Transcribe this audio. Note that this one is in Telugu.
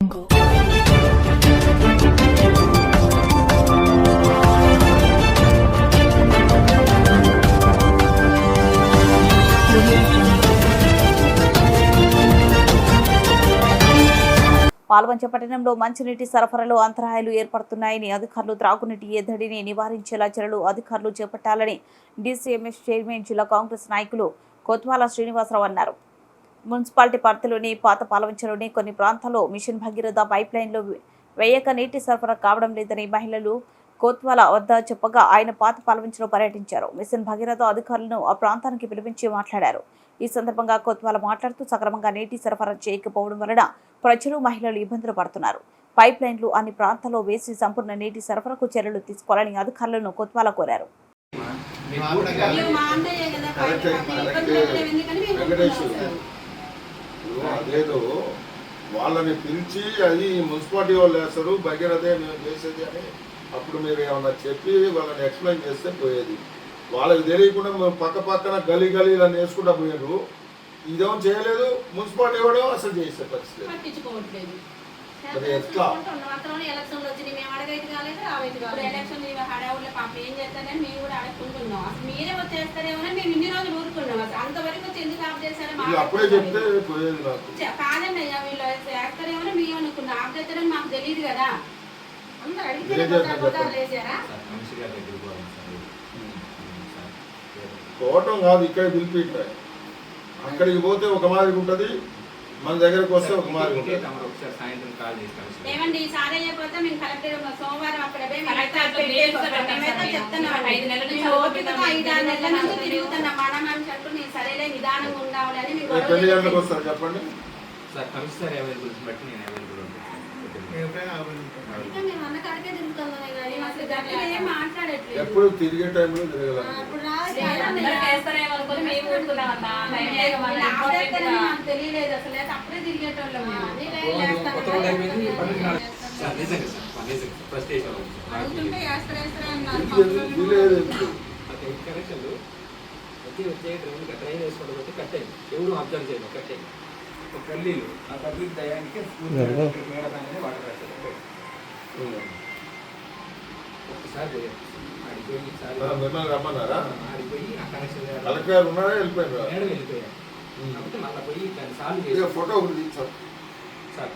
పాల్వంచ పట్టణంలో మంచినీటి సరఫరాలో అంతరాయాలు ఏర్పడుతున్నాయని అధికారులు త్రాగునీటి ఎద్దడిని నివారించేలా చర్యలు అధికారులు చేపట్టాలని డీసీఎంఎస్ చైర్మన్ జిల్లా కాంగ్రెస్ నాయకులు కొత్వాల శ్రీనివాసరావు అన్నారు. మున్సిపాలిటీ పరిధిలోని పాత పాల్వంచలోని కొన్ని ప్రాంతాల్లో మిషన్ భగీరథ పైప్ లైన్లో వేయక నీటి సరఫరా కావడం లేదని మహిళలు కోత్వాల వద్ద చెప్పగా ఆయన పాత పాల్వంచలో పర్యటించారు. మిషన్ భగీరథ అధికారులను ఆ ప్రాంతానికి పిలిపించి మాట్లాడారు. ఈ సందర్భంగా కోత్వాల మాట్లాడుతూ సక్రమంగా నీటి సరఫరా చేయకపోవడం వలన ప్రజలు మహిళలు ఇబ్బందులు పడుతున్నారు. పైప్ లైన్లు అన్ని ప్రాంతాల్లో వేసి సంపూర్ణ నీటి సరఫరాకు చర్యలు తీసుకోవాలని అధికారులను కోత్వాల కోరారు. వాళ్ళని పిలిచి అది మున్సిపాలిటీ వాళ్ళు వేస్తారు భగీరథే మేము చేసేది అని అప్పుడు మీరు ఏమన్నా చెప్పి వాళ్ళని ఎక్స్ప్లెయిన్ చేస్తే పోయేది. వాళ్ళకి తెలియకుండా మేము పక్కన గలీ ఇలా వేసుకుంటా పోయారు. ఇదేమో చేయలేదు, మున్సిపాలిటీ కూడా అసలు చేసే పరిస్థితి మరి ఎట్లా అప్పుడే చెప్తే పోయేది నాకు కాదండి. వీళ్ళు వేస్తారేమో మేము అనుకున్నాం, ఆఫ్ చేస్తారని మాకు తెలియదు కదా. అందరూ అడిగితే పోవటం కాదు, ఇక్కడ పిలిపి అక్కడికి పోతే ఒక మాదిరి ఉంటుంది, మన దగ్గరకు వస్తే ఒక మాదిరి ఉంటుంది. ఏమండి సారే చెప్పితే మేము కలెక్టర్ సోమవారం అక్కడ తిరుగుతున్నా మనం అంటూ నేను సరేలే నిదానంగా ఉండాలని ఎన్ని గంటలకు వస్తారు చెప్పండి. ఎప్పుడు తిరిగే టైంలో తిరగలేదు. తెలియలేదు అసలు, అప్పుడే తిరిగేటోళ్ళం. ఎవరు అబ్జర్వ్ చేయలేదు. కట్ అయింది ఒక గల్లీలు, ఆ గల్లీ దయానికి వాటర్ కట్టారు. ఒకసారి పోయారు మిమ్మల్ని రమ్మన్నారా? ఆడిపోయి ఆ కనెక్షన్ కలెక్టర్ ఉన్నారా? వెళ్ళిపోయారు. వెళ్ళిపోయారు. కాబట్టి మళ్ళీ పోయి దాన్ని సాల్వ్ చేసి ఫోటో ఒకటి తీసుకో సార్.